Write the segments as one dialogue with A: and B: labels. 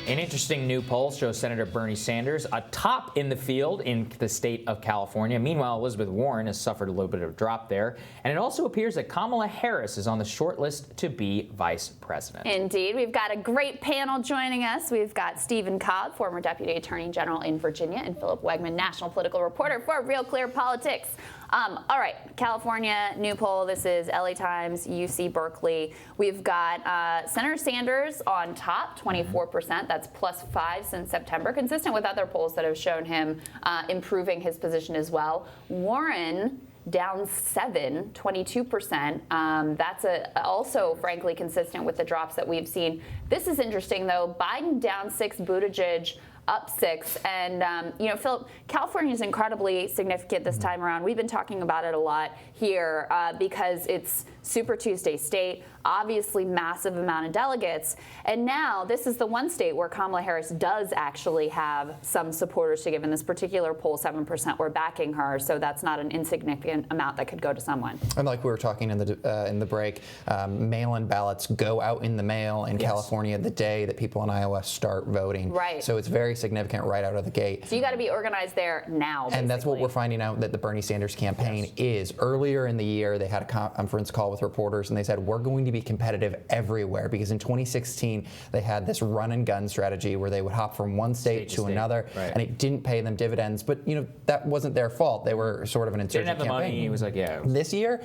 A: An interesting new poll shows Senator Bernie Sanders atop in the field in the state of California. Meanwhile, Elizabeth Warren has suffered a little bit of a drop there. And it also appears that Kamala Harris is on the short list to be vice president.
B: Indeed. We've got a great panel joining us. We've got Stephen Cobb, former Deputy Attorney General in Virginia, and Philip Wegman, national political reporter for Real Clear Politics. All right, California, new poll. This is LA Times, UC Berkeley. We've got Senator Sanders on top, 24%. That's +5 since September, consistent with other polls that have shown him improving his position as well. Warren down 7, 22%. That's also, frankly, consistent with the drops that we've seen. This is interesting, though. Biden down 6, Buttigieg up 6. And, you know, Philip, California is incredibly significant this time around. We've been talking about it a lot here because it's Super Tuesday state, obviously massive amount of delegates. And now this is the one state where Kamala Harris does actually have some supporters to give. In this particular poll, 7% were backing her. So that's not an insignificant amount that could go to someone.
C: And like we were talking in the break, mail-in ballots go out in the mail in California the day that people in Iowa start voting.
B: Right.
C: So it's very significant right out of the gate.
B: So you got to be organized there now, basically.
C: And that's what we're finding out that the Bernie Sanders campaign is. Earlier in the year, they had a conference call with reporters, and they said, we're going to be competitive everywhere, because in 2016, they had this run and gun strategy where they would hop from one state to another, and it didn't pay them dividends. But, you know, that wasn't their fault. They were sort of an insurgent
A: Didn't have the
C: campaign.
A: money. He was like,
C: This year,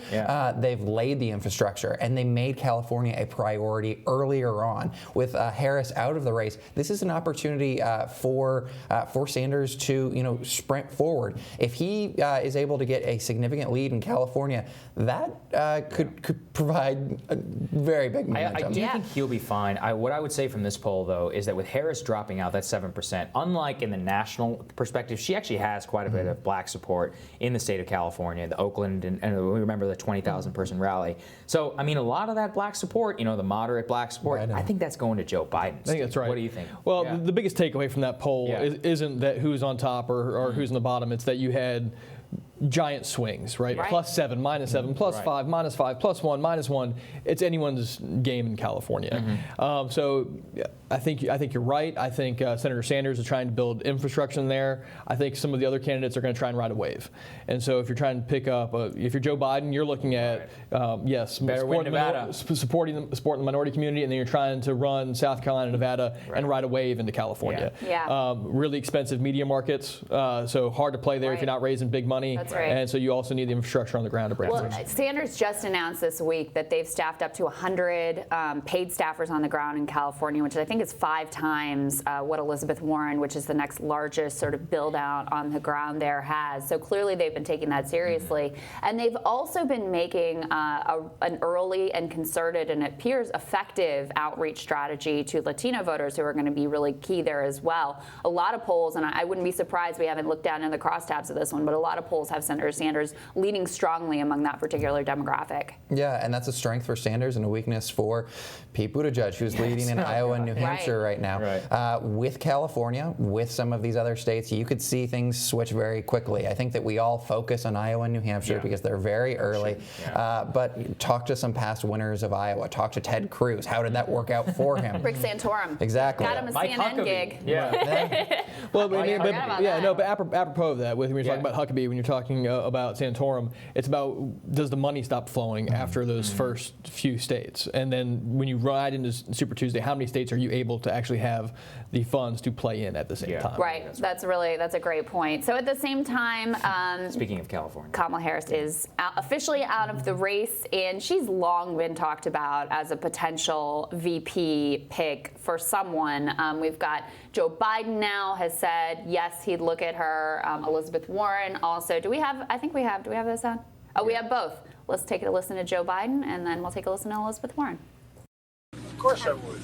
C: they've laid the infrastructure, and they made California a priority earlier on. With Harris out of the race, this is an opportunity for Sanders to, you know, sprint forward. If he is able to get a significant lead in California, that could provide a very big momentum.
A: I do think he'll be fine. What I would say from this poll, though, is that with Harris dropping out, that 7%, unlike in the national perspective, she actually has quite a bit of black support in the state of California, the Oakland, and we remember the 20,000 person rally. So, I mean, a lot of that black support, you know, the moderate black support, I think that's going to Joe Biden.
D: I think that's right.
A: What do you think?
D: Well, the biggest takeaway from that poll isn't that who's on top or who's in the bottom. It's that you had giant swings, right? +7, -7, +5, -5, +1, -1. It's anyone's game in California. So I think you're right. I think Senator Sanders is trying to build infrastructure in there. I think some of the other candidates are going to try and ride a wave. And so if you're trying to pick up, if you're Joe Biden, you're looking at supporting the minority community, and then you're trying to run South Carolina, Nevada, and ride a wave into California. Really expensive media markets, so hard to play there if you're not raising big money.
B: That's right.
D: And so you also need the infrastructure on the ground to break through.
B: Well, Sanders just announced this week that they've staffed up to 100 paid staffers on the ground in California, which I think is 5 times what Elizabeth Warren, which is the next largest sort of build out on the ground there, has. So clearly they've been taking that seriously. And they've also been making an early and concerted and it appears effective outreach strategy to Latino voters who are going to be really key there as well. A lot of polls, and I wouldn't be surprised, we haven't looked down in the crosstabs of this one, but a lot of polls have Senator Sanders leading strongly among that particular demographic.
C: Yeah, and that's a strength for Sanders and a weakness for Pete Buttigieg, who's leading in Iowa and New Hampshire right now. With California, with some of these other states, you could see things switch very quickly. I think that we all focus on Iowa and New Hampshire because they're very early. But talk to some past winners of Iowa. Talk to Ted Cruz. How did that work out for him?
B: Rick Santorum.
C: Exactly.
B: Got him a CNN gig.
D: But apropos of that, when you're talking about Huckabee, when you're talking about Santorum, it's about, does the money stop flowing after those first few states? And then when you ride into Super Tuesday, how many states are you able to actually have the funds to play in at the same time?
B: Right. That's a great point. So at the same time,
A: speaking of California,
B: Kamala Harris is officially out of the race, and she's long been talked about as a potential VP pick for someone. We've got Joe Biden now has said yes, he'd look at her. Elizabeth Warren also. Do we have this on? Oh, we have both. Let's take a listen to Joe Biden, and then we'll take a listen to Elizabeth Warren.
E: Of course I would.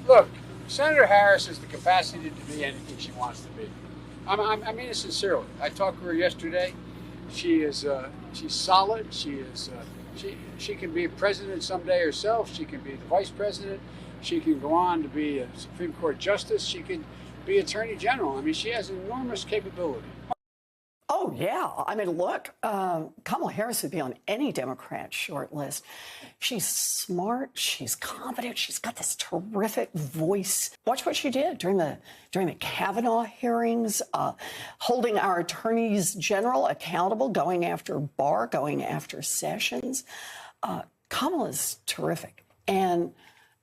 E: Look, Senator Harris has the capacity to be anything she wants to be. I mean it sincerely. I talked to her yesterday. She is she's solid. She can be president someday herself. She can be the vice president. She can go on to be a Supreme Court justice. She can be attorney general. I mean, she has enormous capability.
F: Oh, yeah. I mean, look, Kamala Harris would be on any Democrat short list. She's smart. She's confident. She's got this terrific voice. Watch what she did during the Kavanaugh hearings, holding our attorneys general accountable, going after Barr, going after Sessions. Kamala's terrific. And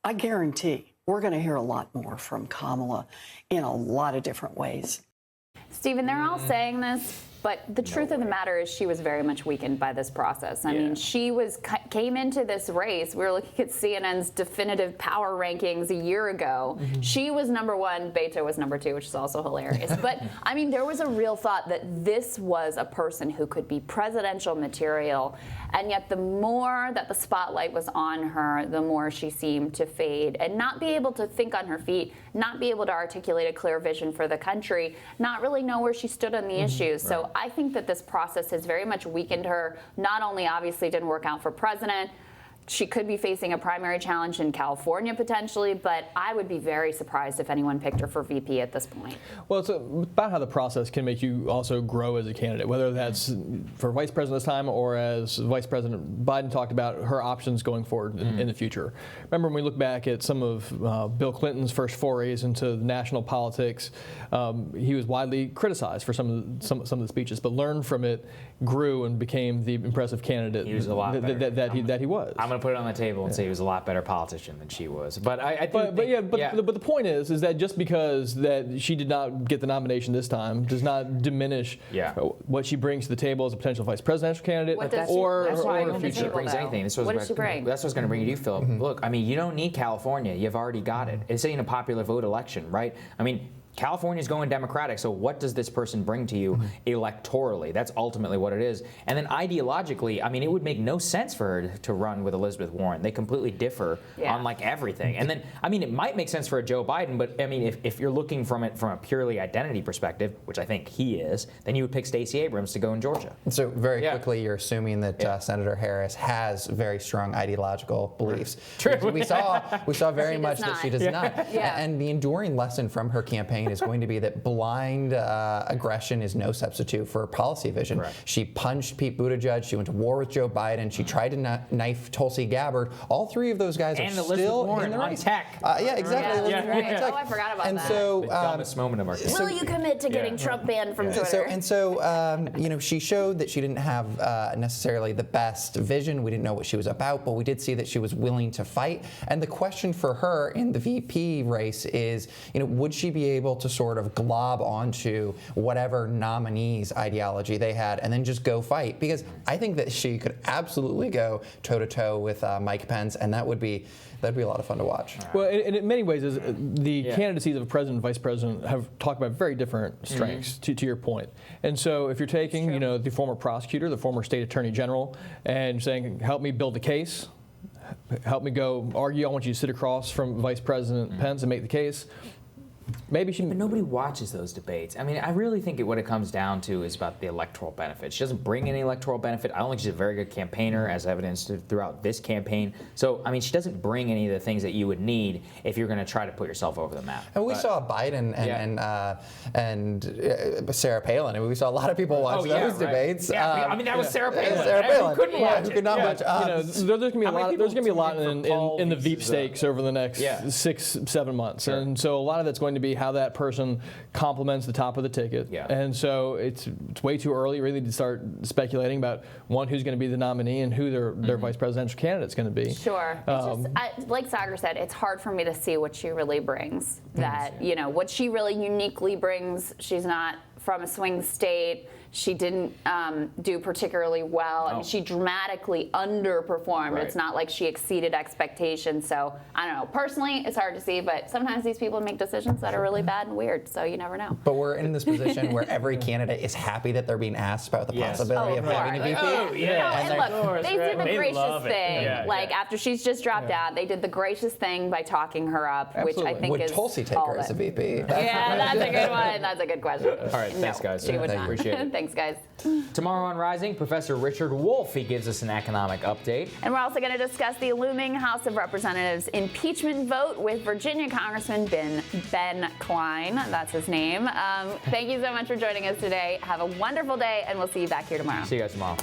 F: I guarantee we're going to hear a lot more from Kamala in a lot of different ways.
B: Stephen, they're all saying this, but the truth of the matter is she was very much weakened by this process. I mean, she came into this race. We were looking at CNN's definitive power rankings a year ago. She was number one, Beto was number two, which is also hilarious. But I mean, there was a real thought that this was a person who could be presidential material. And yet the more that the spotlight was on her, the more she seemed to fade and not be able to think on her feet, not be able to articulate a clear vision for the country, not really know where she stood on the issues. So I think that this process has very much weakened her. Not only obviously didn't work out for president, she could be facing a primary challenge in California potentially, but I would be very surprised if anyone picked her for VP at this point.
D: Well, it's about how the process can make you also grow as a candidate, whether that's for vice president this time or as Vice President Biden talked about her options going forward in the future. Remember when we look back at some of Bill Clinton's first forays into national politics, he was widely criticized for some of the speeches, but learned from it, grew, and became the impressive candidate
A: He was a lot better.
D: that he was.
A: I'm going to put it on the table and say he was a lot better politician than she was. But I think.
D: But the point is that just because that she did not get the nomination this time does not diminish what she brings to the table as a potential vice presidential candidate or
A: her future.
B: Table,
A: brings anything.
B: What does she bring?
A: That's what's going to bring you to Philip. Look, I mean, you don't need California. You've already got it. It's ain't a popular vote election, right? I mean, California's going Democratic, so what does this person bring to you electorally? That's ultimately what it is. And then ideologically, I mean, it would make no sense for her to run with Elizabeth Warren. They completely differ on like everything. And then, I mean, it might make sense for a Joe Biden, but I mean, if you're looking from it from a purely identity perspective, which I think he is, then you would pick Stacey Abrams to go in Georgia.
C: So very quickly, you're assuming that Senator Harris has very strong ideological beliefs.
A: True.
C: We saw very much that she does not.
B: Yeah.
C: And the enduring lesson from her campaign is going to be that blind aggression is no substitute for policy vision.
A: Correct.
C: She punched Pete Buttigieg. She went to war with Joe Biden. She tried to knife Tulsi Gabbard. All three of those guys
A: And
C: are
A: Elizabeth
C: still
A: Warren
C: in the
A: on
C: race.
A: tech.
C: Yeah, exactly.
B: Yeah,
C: Elizabeth Warren on tech.
B: Oh, I forgot about
C: and
B: that.
C: So,
A: The dumbest moment of our campaign.
B: Will you commit to getting Trump banned from Twitter?
C: So, she showed that she didn't have necessarily the best vision. We didn't know what she was about, but we did see that she was willing to fight. And the question for her in the VP race is, would she be able to sort of glob onto whatever nominee's ideology they had and then just go fight? Because I think that she could absolutely go toe-to-toe with Mike Pence, and that'd be a lot of fun to watch.
D: Well, and in many ways, the candidacies of president and vice president have talked about very different strengths, to your point. And so if you're taking, the former prosecutor, the former state attorney general, and saying, help me build the case, help me go argue, I want you to sit across from Vice President Pence and make the case, maybe she...
A: But nobody watches those debates. I mean, I really think what it comes down to is about the electoral benefit. She doesn't bring any electoral benefit. I don't think she's a very good campaigner, as evidenced throughout this campaign. So, I mean, she doesn't bring any of the things that you would need if you're going to try to put yourself over the map.
C: And we saw Biden and Sarah Palin. I mean, we saw a lot of people watch those debates.
A: Yeah, I mean, that was Sarah Palin.
C: Sarah Palin.
A: Who couldn't watch
C: Who could not watch?
D: there's going to be a lot in the Veep stakes over the next 6-7 months.
A: Sure.
D: And so a lot of that's going to be how that person complements the top of the ticket.
A: Yeah.
D: And so it's way too early really to start speculating about who's going to be the nominee and who their vice presidential candidate's going to be.
B: Sure. It's just, like Sagar said, it's hard for me to see what she really brings. That, what she really uniquely brings. She's not from a swing state. She didn't do particularly well. I mean, she dramatically underperformed.
A: Right.
B: It's not like she exceeded expectations. So, I don't know. Personally, it's hard to see, but sometimes these people make decisions that are really bad and weird, so you never know.
C: But we're in this position where every candidate is happy that they're being asked about the possibility of having a VP.
B: And look, they did the gracious thing.
A: Yeah,
B: after she's just dropped out, they did the gracious thing by talking her up, which I think
C: Would
B: is
C: Tulsi take
B: all
C: her
B: of
C: as a
B: it.
C: VP?
B: Yeah, that's a good one. That's a good question.
A: All right. right, thanks, guys.
B: She would
C: Thank
B: not.
C: you.
A: Appreciate it.
B: Thanks, guys.
A: Tomorrow on Rising, Professor Richard Wolff, he gives us an economic update.
B: And we're also going to discuss the looming House of Representatives impeachment vote with Virginia Congressman Ben Klein. That's his name. Thank you so much for joining us today. Have a wonderful day, and we'll see you back here tomorrow.
A: See you guys tomorrow.